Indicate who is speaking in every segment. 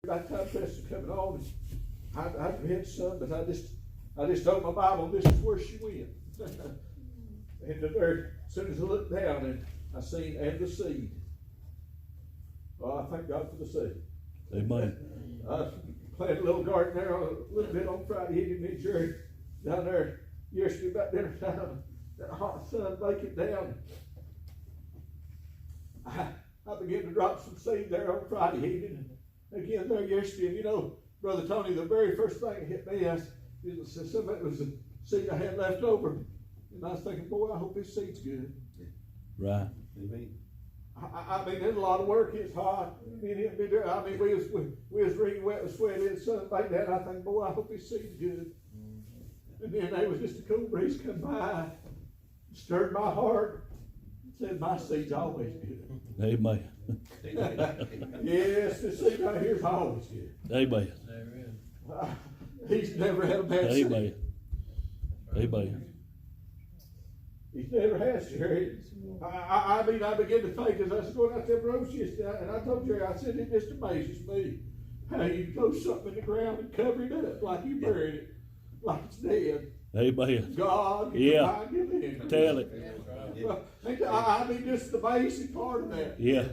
Speaker 1: By the time Preston coming on, I read some, but I just told my Bible, this is where she went. And the very, as soon as I looked down and I seen, and the seed. Well, I thank God for the seed.
Speaker 2: Amen.
Speaker 1: I planted a little garden there a little bit on Friday evening, me and Gerald down there yesterday about dinner time. That hot sun baking down. I began to drop some seed there on Friday evening. Again there yesterday, and you know, Brother Tony, the very first thing that hit me, it was the seed I had left over. And I was thinking, boy, I hope this seed's good.
Speaker 2: Right.
Speaker 1: I mean, there's a lot of work. It's hot. I mean, we was reading wet with sweat in the sun like that. I think, boy, I hope this seed's good. And then there was just a cool breeze come by, stirred my heart, said, my seed's always good.
Speaker 2: Amen.
Speaker 1: Yes, this seed right here is always good.
Speaker 2: Amen.
Speaker 1: He's never had a bad seed.
Speaker 2: Amen. Amen.
Speaker 1: He's never had, Jerry. I mean, I began to think as I was going out there roads yesterday, and I told Jerry, I said, it just amazes me how you throw something in the ground and cover it up like you buried it, like it's dead.
Speaker 2: Amen.
Speaker 1: God,
Speaker 2: yeah. Tell it.
Speaker 1: Well, I mean, just the basic part of that.
Speaker 2: Yeah.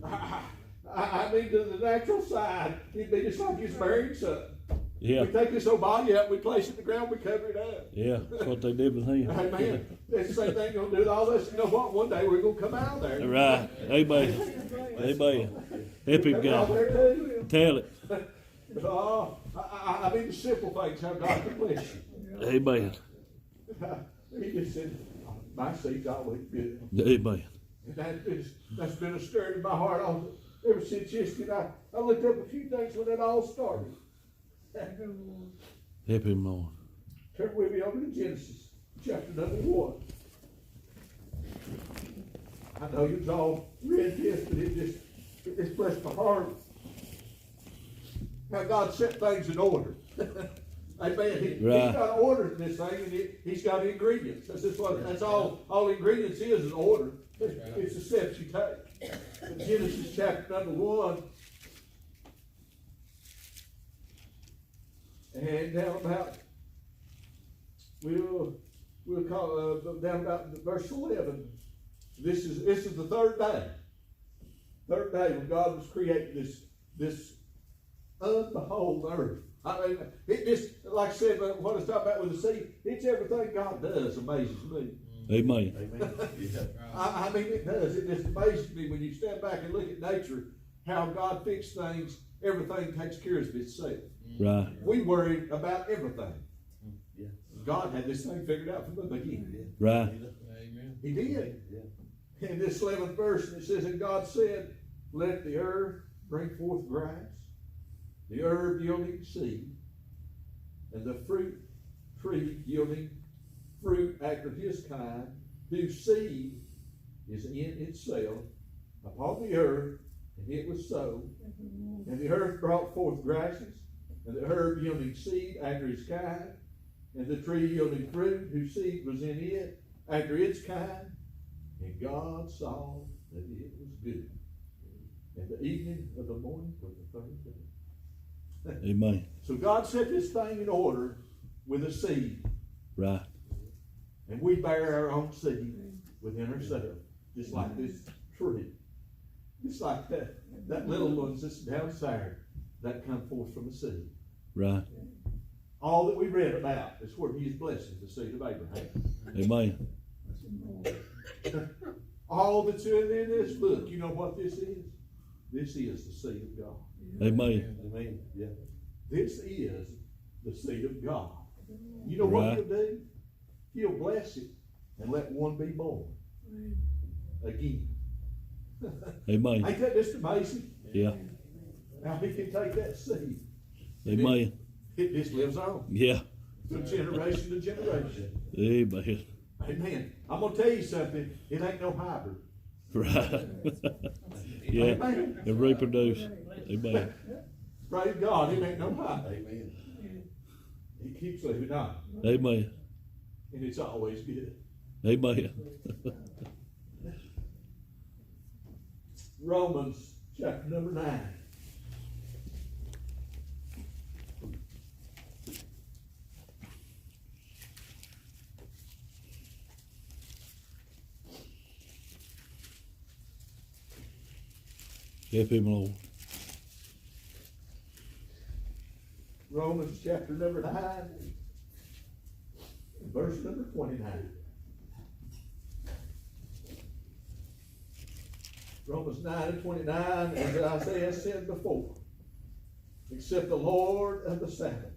Speaker 1: I mean, to the natural side, it'd be just like you buried something.
Speaker 2: Yeah.
Speaker 1: We take this old body out, we place it in the ground, we cover it up.
Speaker 2: Yeah, that's what they did with him.
Speaker 1: Amen. That's the same thing gonna do with all this. You know what? One day we're gonna come out of there.
Speaker 2: Right. Amen. Amen. Help him, God. Tell it.
Speaker 1: I mean, the simple things how God can bless you.
Speaker 2: Amen.
Speaker 1: He just said, my seed's always good.
Speaker 2: Amen.
Speaker 1: And that's been a stir in my heart ever since yesterday. I looked up a few things when it all started.
Speaker 2: Help him, Lord.
Speaker 1: Turn with me over to Genesis, chapter number 1. I know you've all read this, but it just blessed my heart. How God set things in order. Amen. He's got order in this thing, and he's got ingredients. That's all ingredients is order. It's the steps you take. In Genesis chapter number 1. And down about, we'll call down about verse 11. This is the third day. Third day when God was creating this unbehold earth. I mean, it just, like I said, what I was talking about with the sea, it's everything God does amazes me.
Speaker 2: Amen.
Speaker 1: Amen. I mean, it does. It just amazes me when you stand back and look at nature, how God fixed things, everything takes care of itself.
Speaker 2: Right.
Speaker 1: We worry about everything. Yeah. God had this thing figured out from the beginning.
Speaker 2: Right.
Speaker 1: Amen. He did. Yeah. In this 11th verse, it says, and God said, let the earth bring forth grass, the herb yielding seed, and the fruit tree yielding fruit after his kind, whose seed is in itself upon the earth, and it was so. And the earth brought forth grasses, and the herb yielding seed after his kind, and the tree yielding fruit, whose seed was in it after its kind. And God saw that it was good. And the evening of the morning was the third day.
Speaker 2: Amen.
Speaker 1: So God set this thing in order with a seed.
Speaker 2: Right.
Speaker 1: And we bear our own seed within ourselves, just like this tree. Just like that little one that's down there, that come forth from the seed.
Speaker 2: Right.
Speaker 1: All that we read about is where he is blessing the seed of Abraham.
Speaker 2: Amen.
Speaker 1: All that's in this book, you know what this is? This is the seed of God.
Speaker 2: Amen.
Speaker 1: Amen. Yeah. This is the seed of God. You know what he'll do? He'll bless it and let one be born again.
Speaker 2: Amen.
Speaker 1: Ain't that just amazing?
Speaker 2: Yeah.
Speaker 1: Now he can take that seed.
Speaker 2: Amen.
Speaker 1: It just lives on.
Speaker 2: Yeah.
Speaker 1: From generation to generation.
Speaker 2: Amen.
Speaker 1: Amen. I'm going to tell you something. It ain't no hybrid.
Speaker 2: Right. Yeah.
Speaker 1: Amen.
Speaker 2: And reproduce. Amen.
Speaker 1: Praise God. It ain't no hybrid. Amen. He keeps living on.
Speaker 2: Amen.
Speaker 1: And it's always good.
Speaker 2: Amen.
Speaker 1: Romans chapter number 9.
Speaker 2: Help him, Lord.
Speaker 1: Romans chapter number 9, verse number 29. Romans 9 and 29, as Isaiah said before, except the Lord of the Sabbath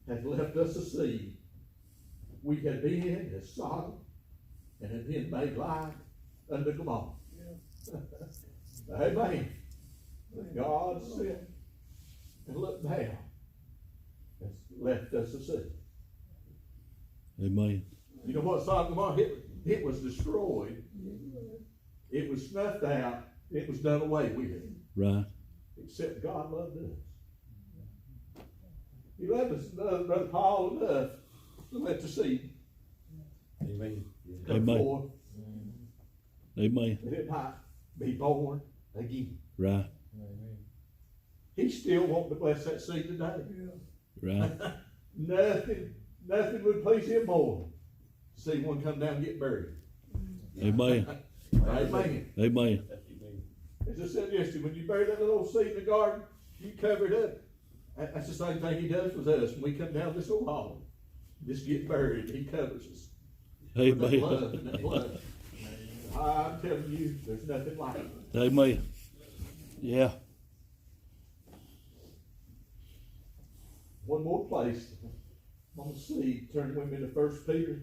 Speaker 1: hath left us a seed, we had been as Sodom and had been made like unto Gomorrah. Yeah. Amen. God sent and looked down and left us a seed.
Speaker 2: Amen.
Speaker 1: You know what Sodom and Gomorrah, it was destroyed. It was snuffed out. It was done away with.
Speaker 2: Right.
Speaker 1: Except God loved us. He loved us, Brother Paul, enough to let the seed
Speaker 3: Amen.
Speaker 1: come
Speaker 2: Amen.
Speaker 1: forth.
Speaker 2: Amen.
Speaker 1: That it might be born again.
Speaker 2: Right.
Speaker 1: He still wants to bless that seed today.
Speaker 2: Right.
Speaker 1: Nothing would please him more. See one come down and get buried.
Speaker 2: Amen.
Speaker 1: Amen.
Speaker 2: Amen.
Speaker 1: As I said yesterday, when you bury that little seed in the garden, you cover it up. That's the same thing he does with us. When we come down this old hall, just get buried, he covers us. With that love
Speaker 2: Amen.
Speaker 1: and that blood. I'm telling you, there's nothing like it.
Speaker 2: Amen. Yeah.
Speaker 1: One more place on the seed. Turn with me to 1 Peter.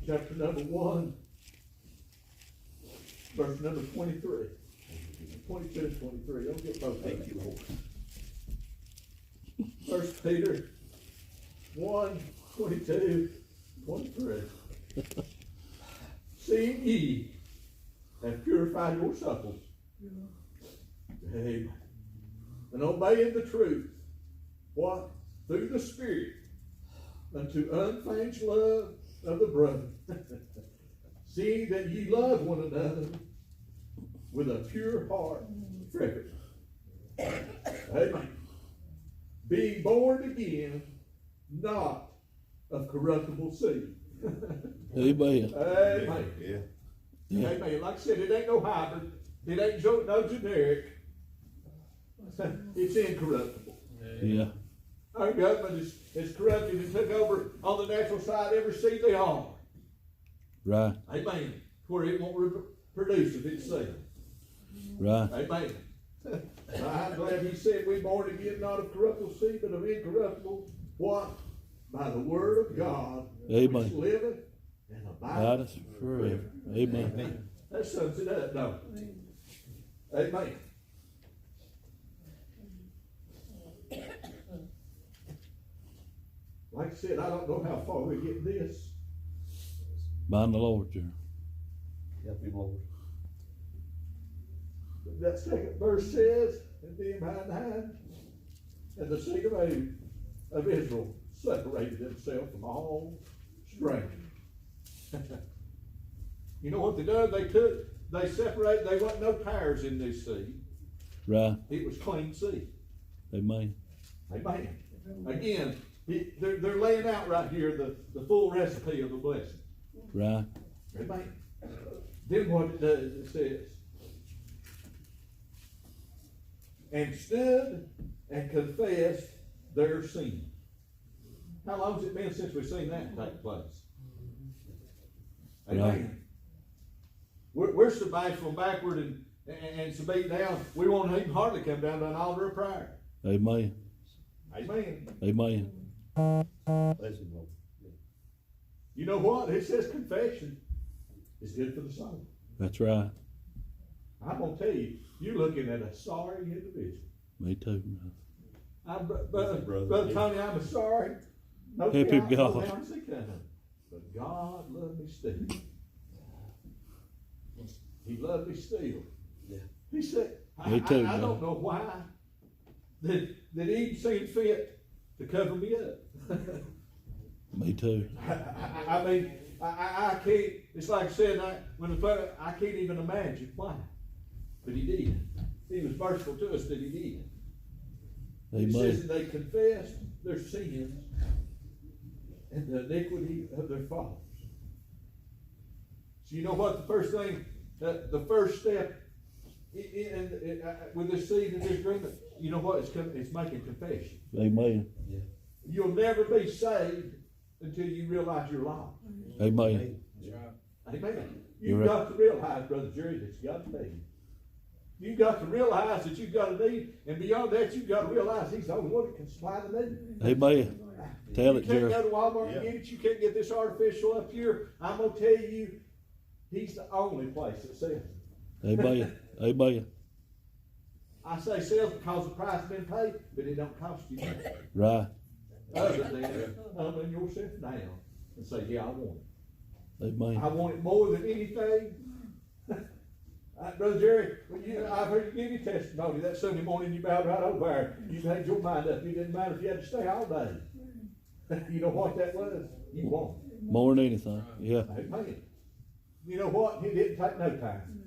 Speaker 1: Chapter number 1. Verse number 23. 22 and 23. Don't get both.
Speaker 3: Thank you, Lord.
Speaker 1: 1 Peter 1, 22, 23. Seeing ye have purified your souls. Amen. And obeying the truth. What? Through the Spirit. Unto unfeigned love of the brother. Seeing that ye love one another with a pure heart forever. Amen. Being born again, not of corruptible seed.
Speaker 2: Amen.
Speaker 1: Amen.
Speaker 3: Yeah.
Speaker 2: Yeah.
Speaker 1: Amen. Like I said, it ain't no hybrid. It ain't no generic. It's incorruptible.
Speaker 2: Yeah.
Speaker 1: Our government is corrupted and took over on the natural side every seed they are.
Speaker 2: Right.
Speaker 1: Amen. Where it won't reproduce if it's seed.
Speaker 2: Right.
Speaker 1: Amen. I'm glad he said we born again not of corruptible seed, but of incorruptible. What? By the word of God.
Speaker 2: Amen.
Speaker 1: Which liveth and
Speaker 2: God
Speaker 1: abideth
Speaker 2: is forever. Amen.
Speaker 1: That sums it up, don't it? Amen. Like I said, I don't know how far we get this.
Speaker 2: Mind the Lord, Gerald.
Speaker 3: Help him, Lord.
Speaker 1: That second verse says, and being behind, and the seed of Israel separated himself from all strangers. You know what they done? They separated, there wasn't no tares in this seed.
Speaker 2: Right.
Speaker 1: It was clean seed.
Speaker 2: Amen.
Speaker 1: Amen. Again, they're laying out right here the full recipe of the blessing.
Speaker 2: Right.
Speaker 1: Amen. Then what it does, it says, and stood and confessed their sin. How long has it been since we've seen that take place? Amen. We're so bashful and backward and so beat down, we won't even hardly come down to an altar of prayer.
Speaker 2: Amen.
Speaker 1: Amen.
Speaker 2: Amen.
Speaker 3: Bless him, Lord. Yeah.
Speaker 1: You know what? It says confession is good for the soul.
Speaker 2: That's right.
Speaker 1: I'm going to tell you, you're looking at a sorry individual.
Speaker 2: Me too.
Speaker 1: Brother Tony, I'm sorry. No
Speaker 2: Help him,
Speaker 1: doubt, no
Speaker 2: God.
Speaker 1: doubt, but God loved me still. He loved me still.
Speaker 3: Yeah.
Speaker 1: He said,
Speaker 2: Me too,
Speaker 1: I don't
Speaker 2: God.
Speaker 1: know why that he seemed fit to cover me up.
Speaker 2: Me too.
Speaker 1: I mean, I can't, it's like I said, I can't even imagine why. But he did. He was merciful to us that he did. It says
Speaker 2: Amen.
Speaker 1: that they confessed their sins and the iniquity of their fathers. So you know what the first thing, the first step with this seed and this agreement, you know what? It's making confession.
Speaker 2: Amen.
Speaker 3: Yeah.
Speaker 1: You'll never be saved until you realize you're lost.
Speaker 2: Amen.
Speaker 1: Amen.
Speaker 2: You're
Speaker 1: You've
Speaker 2: right.
Speaker 1: got to realize, Brother Jerry, that you got to need. You've got to realize that you've got a need, and beyond that, you've got to realize He's the only one that can supply the need.
Speaker 2: Amen. Tell
Speaker 1: You
Speaker 2: it,
Speaker 1: can't
Speaker 2: Gerald.
Speaker 1: go to Walmart and get it. You can't get this artificial up here. I'm gonna tell you, He's the only place that sells it.
Speaker 2: Amen. Amen.
Speaker 1: I say sells because the price has been paid, but it don't cost you nothing.
Speaker 2: Right.
Speaker 1: Other than humbling yourself down and say, yeah, I want it.
Speaker 2: Amen.
Speaker 1: I want it more than anything. Brother Jerry, I've heard you give your testimony. That Sunday morning you bowed right over there. You made your mind up. It didn't matter if you had to stay all day. You know what that was? You want it.
Speaker 2: More than anything. Yeah.
Speaker 1: Amen. You know what? It didn't take no time.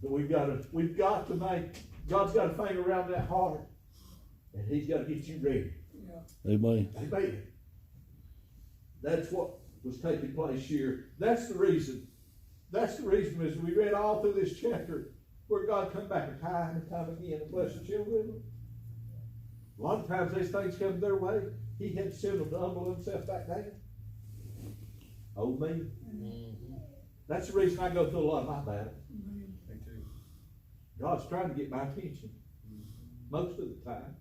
Speaker 1: But we've got to make, God's got a finger around that heart, and He's got to get you ready.
Speaker 2: Amen.
Speaker 1: Amen. That's what was taking place here. That's the reason as we read all through this chapter, where God come back time and time again and bless the children. A lot of times these things come their way. He had to send them to humble himself back down. Oh me. That's the reason I go through a lot of my battles. God's trying to get my attention. Most of the time.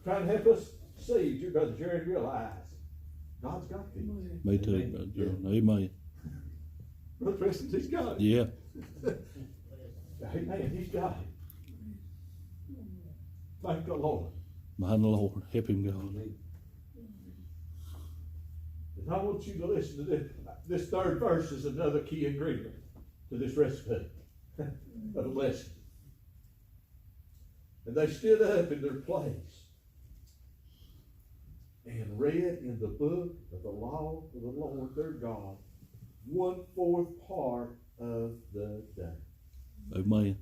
Speaker 1: Trying to help us see, your Brother Jerry, realize God's got these.
Speaker 2: Me too, Brother Gerald. Amen.
Speaker 1: Brother Preston, He's got it.
Speaker 2: Yeah.
Speaker 1: Amen. He's got it. Thank the Lord.
Speaker 2: Behind the Lord. Help him, God.
Speaker 1: And I want you to listen to this. This third verse is another key ingredient to this recipe of a blessing. And they stood up in their place and read in the book of the law of the Lord their God 1/4 part of the day.
Speaker 2: Amen.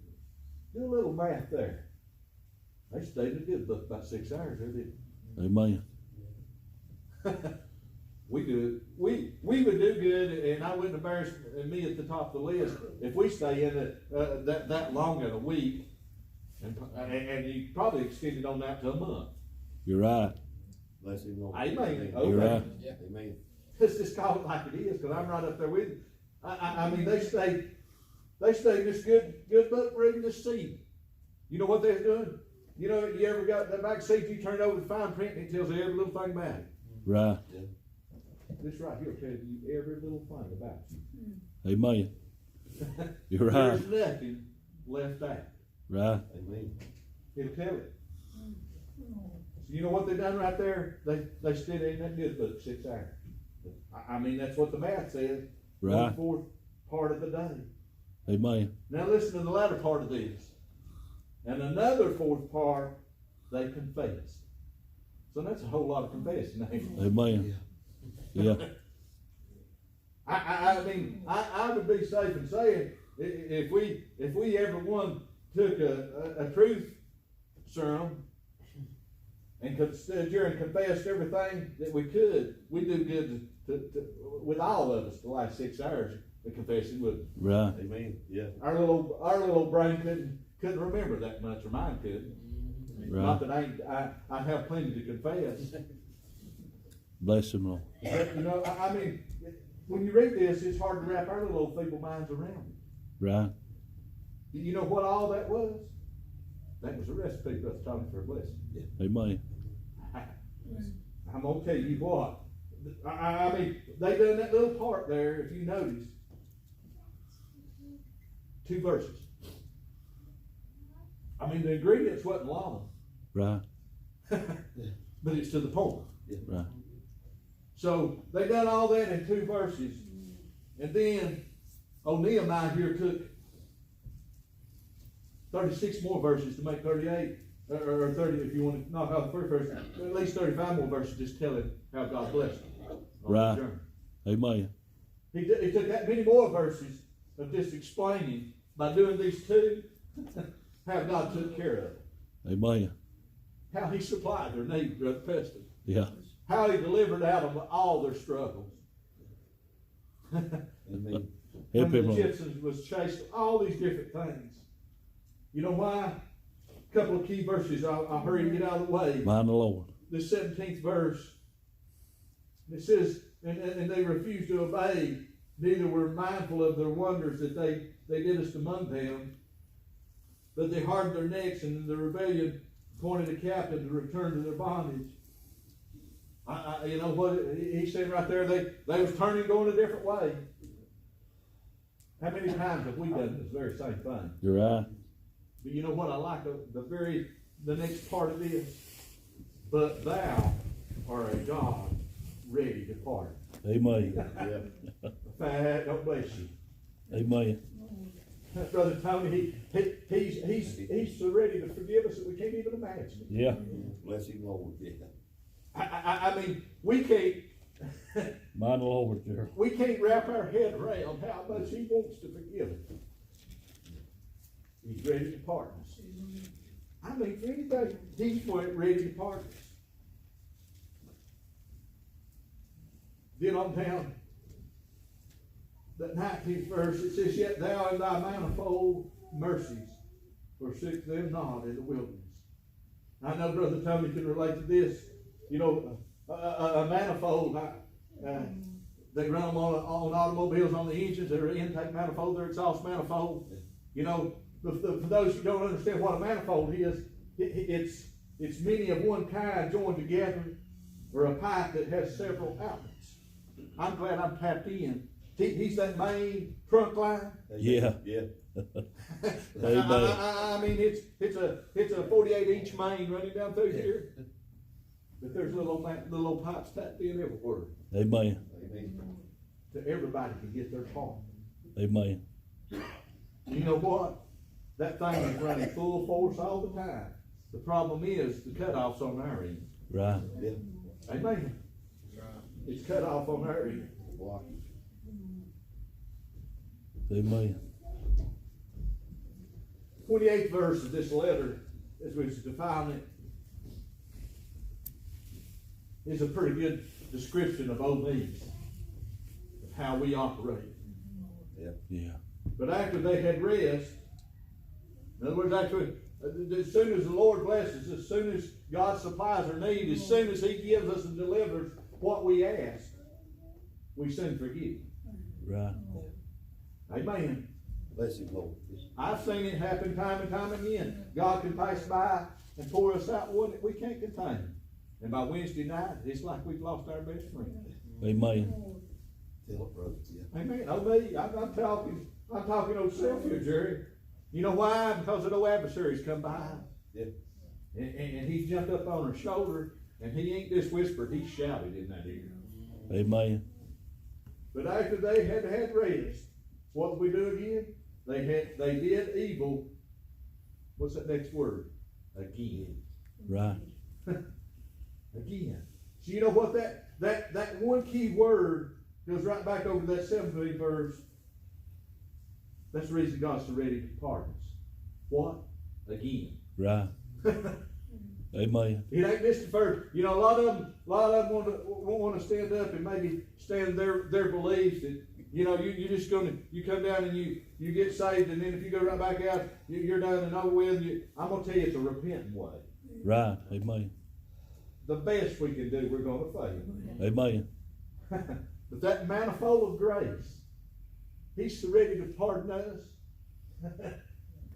Speaker 1: Do a little math there. They stayed in the good book about 6 hours, they did.
Speaker 2: Amen.
Speaker 1: We do. We would do good, and I wouldn't embarrass me at the top of the list if we stay in it that long in a week, and you probably extend it on out to a month.
Speaker 2: You're right.
Speaker 3: Bless him, Lord.
Speaker 1: Amen.
Speaker 2: You're right.
Speaker 3: Amen.
Speaker 1: Let's just call it like it is, because I'm right up there with you. I mean, they stayed in this good book reading this seed. You know what they're doing? You know, you ever got that back seat, you turn over the fine print, and it tells you every little thing about it.
Speaker 2: Right.
Speaker 3: Yeah.
Speaker 1: This right here will tell you every little thing about you.
Speaker 2: Amen. You're right.
Speaker 1: There's nothing left out.
Speaker 2: Right.
Speaker 3: Amen.
Speaker 1: It'll tell it. So you know what they done right there? They stood in that good book 6 hours. I mean, that's what the math says.
Speaker 2: Right.
Speaker 1: 1/4 part of the day.
Speaker 2: Amen.
Speaker 1: Now listen to the latter part of this. And another 4th part, they confessed. So that's a whole lot of confessing. Ain't it?
Speaker 2: Amen. Yeah.
Speaker 1: I mean, I would be safe in saying if we ever one took a truth serum and could stand here and confessed everything that we could, we'd do good with all of us the last 6 hours of confessing, wouldn't we?
Speaker 2: Right.
Speaker 3: Amen. Yeah.
Speaker 1: Our little brain couldn't remember that much, or mine couldn't. Not
Speaker 2: Right.
Speaker 1: that I have plenty to confess.
Speaker 2: Bless him, Lord.
Speaker 1: But, you know, I mean, when you read this, it's hard to wrap our little feeble minds around it.
Speaker 2: Right.
Speaker 1: You know what all that was? That was a recipe, Brother Tommy, for a blessing.
Speaker 2: Amen.
Speaker 1: I'm gonna tell you what. I mean, they done that little part there, if you notice. 2 verses. I mean, the ingredients wasn't long,
Speaker 2: Right.
Speaker 1: but it's to the point.
Speaker 2: Right.
Speaker 1: So they done all that in 2 verses, and then Nehemiah here took 36 more verses to make 38, or 30 if you want to knock off the first verse. At least 35 more verses just telling how God blessed him. on
Speaker 2: Right.
Speaker 1: the journey.
Speaker 2: Amen.
Speaker 1: He took that many more verses of just explaining by doing these 2 how God took care of them,
Speaker 2: Amen.
Speaker 1: how He supplied their needs, Brother Preston.
Speaker 2: Yeah.
Speaker 1: How He delivered out of all their struggles.
Speaker 3: Amen.
Speaker 2: Help
Speaker 1: When
Speaker 2: him,
Speaker 1: the
Speaker 2: Lord.
Speaker 1: Gypsies was chased, all these different things. You know why? A couple of key verses, I'll hurry and get out of the way.
Speaker 2: Mind the Lord.
Speaker 1: The 17th verse, it says, and they refused to obey, neither were mindful of their wonders that they didst among them, but they hardened their necks, and in the rebellion appointed a captain to return to their bondage. You know what he's saying right there, they was turning, going a different way. How many times have we done this very same thing?
Speaker 2: You're right.
Speaker 1: But you know what I like? The next part of this. But thou art a God ready to pardon.
Speaker 2: Amen.
Speaker 3: Yeah.
Speaker 1: God bless you.
Speaker 2: Amen.
Speaker 1: Brother Tony, he's so ready to forgive us that we can't even imagine it.
Speaker 2: Yeah.
Speaker 3: Bless him, Lord. Yeah.
Speaker 1: I mean, we can't
Speaker 2: Mind the Lord, Gerald.
Speaker 1: we can't wrap our head around how much he wants to forgive us. He's ready to pardon us. I mean, anything, he's ready to pardon us. Then on down, that 19th verse, it says, yet thou in thy manifold mercies forsook them not in the wilderness. I know Brother Tony can relate to this. You know, a manifold, they run them on automobiles, on the engines, their intake manifold, their exhaust manifold. You know, for those who don't understand what a manifold is, it's many of one kind joined together, or a pipe that has several outlets. I'm glad I'm tapped in. He's that main trunk line.
Speaker 2: Yeah.
Speaker 3: Yeah.
Speaker 2: Amen.
Speaker 1: I mean, it's a 48-inch main running down through here. But there's little pipes tapped in everywhere.
Speaker 2: Amen.
Speaker 3: Amen.
Speaker 1: So everybody can get their part.
Speaker 2: Amen.
Speaker 1: You know what? That thing is running full force all the time. The problem is the cutoff's on our end.
Speaker 2: Right.
Speaker 3: Yeah.
Speaker 1: Amen. It's cut off on our end.
Speaker 3: Blockage.
Speaker 2: Amen.
Speaker 1: 28th verse of this letter, as we define it, is a pretty good description of OBs, of how we operate.
Speaker 3: Yeah.
Speaker 2: Yeah.
Speaker 1: But after they had rest, in other words, as soon as the Lord blesses, as soon as God supplies our need, as soon as He gives us and delivers what we ask, we soon forget.
Speaker 2: Right.
Speaker 1: Amen.
Speaker 3: Bless him, Lord.
Speaker 1: I've seen it happen time and time again. God can pass by and pour us out one that we can't contain. And by Wednesday night, it's like we've lost our best friend.
Speaker 2: Amen.
Speaker 3: Tell it, brother. Yeah.
Speaker 1: Amen. Oh, me, I'm talking old self here, Jerry. You know why? Because the no adversaries come by.
Speaker 3: Yeah.
Speaker 1: And he jumped up on her shoulder, and he ain't just whispered, he shouted in that ear.
Speaker 2: Amen.
Speaker 1: But after they had rest, what did we do again? They did evil. What's that next word? Again.
Speaker 2: Right.
Speaker 1: Again. So you know what that one key word goes right back over that 17th verse. That's the reason God's so ready to pardon us. What? Again.
Speaker 2: Right. Amen.
Speaker 1: It ain't just the first. You know, a lot of them want to stand up and maybe stand their beliefs that, you know, you're just you come down and you get saved, and then if you go right back out, you're done and over with. I'm going to tell you, it's a repentant way.
Speaker 2: Right. Amen.
Speaker 1: The best we can do, we're going to fail.
Speaker 2: Amen.
Speaker 1: But that manifold of grace, He's so ready to pardon us.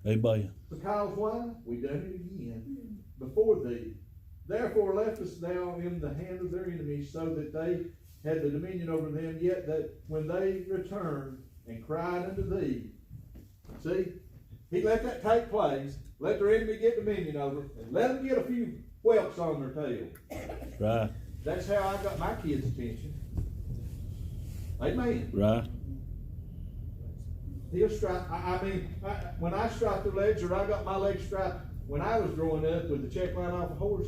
Speaker 2: Amen.
Speaker 1: Because why? We done it again before thee. Therefore left us thou in the hand of their enemies, so that they had the dominion over them, yet that when they returned and cried unto thee, see, He let that take place, let their enemy get dominion over, and let them get a few whelps on their tail.
Speaker 2: Right.
Speaker 1: That's how I got my kids' attention. Amen.
Speaker 2: Right.
Speaker 1: He'll strike. When I striped their legs, or I got my legs striped when I was growing up with the check line off a horse,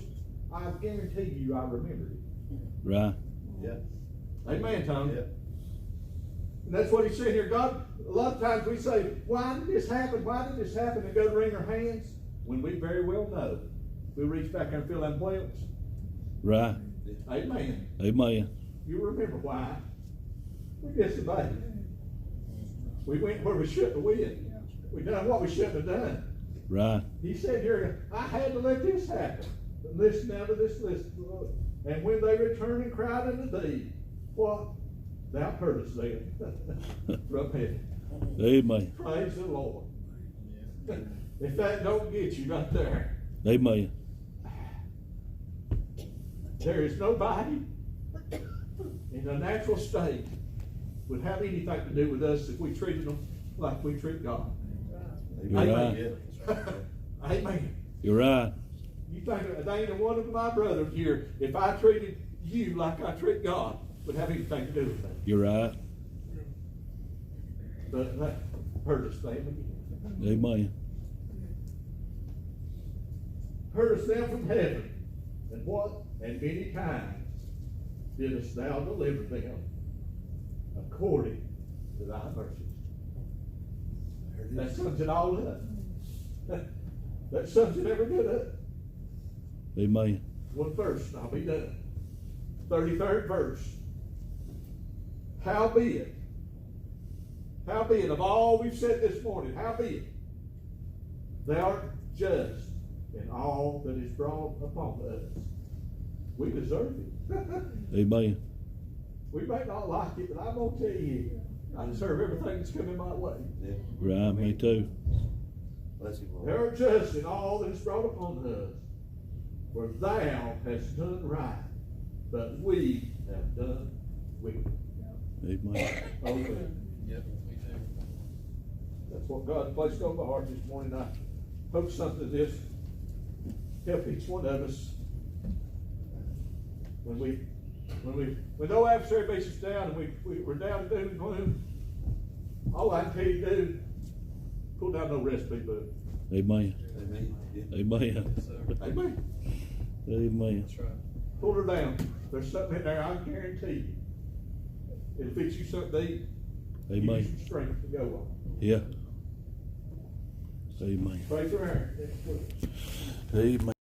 Speaker 1: I guarantee you I remembered it.
Speaker 2: Right.
Speaker 3: Yeah.
Speaker 1: Amen, Tony.
Speaker 3: Yeah.
Speaker 1: And that's what He's saying here. God, a lot of times we say, why did this happen? Why did this happen? And go to wring our hands when we very well know. We reach back and fill them whelps.
Speaker 2: Right.
Speaker 1: Amen.
Speaker 2: Amen.
Speaker 1: You remember why. We disobeyed. We went where we shouldn't have went. We done what we shouldn't have done.
Speaker 2: Right.
Speaker 1: He said here, I had to let this happen. But listen now to this, listen. And when they returned and cried unto thee, what? Thou heardest them from heaven.
Speaker 2: Amen.
Speaker 1: Praise the Lord. If that don't get you right there,
Speaker 2: Amen.
Speaker 1: there is nobody in the natural state would have anything to do with us if we treated them like we treat God.
Speaker 2: You're
Speaker 1: Amen.
Speaker 2: right.
Speaker 1: Amen.
Speaker 2: You're right.
Speaker 1: You think there ain't one of my brothers here, if I treated you like I treat God, would have anything to do with that.
Speaker 2: You're right.
Speaker 1: But that hurt us, family.
Speaker 2: Amen.
Speaker 1: Heard us down from heaven. And what? And many times didst thou deliver them according to thy mercies. That sums it all up. That sums it every bit up.
Speaker 2: Amen.
Speaker 1: One verse, and I'll be done. 33rd verse. Howbeit, of all we've said this morning, howbeit, thou art just in all that is brought upon us. We deserve it.
Speaker 2: Amen.
Speaker 1: We may not like it, but I'm going to tell you, I deserve everything that's coming my way.
Speaker 3: Yeah.
Speaker 2: Right. Me too.
Speaker 3: Bless you, Lord.
Speaker 1: Thou art just in all that is brought upon us. For thou hast done right, but we have done wicked.
Speaker 2: Amen.
Speaker 1: Oh, yep, me too. That's what God placed on my heart this morning. I hope something of this help each one of us. When no adversary beats us down and we're down to doom and gloom, all I can tell you to do, pull down no recipe book.
Speaker 2: Amen.
Speaker 3: Amen. Yeah.
Speaker 2: Amen.
Speaker 1: Amen.
Speaker 2: Amen.
Speaker 4: That's right.
Speaker 1: Pull her down. There's something in there, I guarantee you. It'll fix you something to eat. Give you
Speaker 2: Amen.
Speaker 1: some strength to go on.
Speaker 2: Yeah. Amen.
Speaker 1: Pray for her.
Speaker 2: Amen.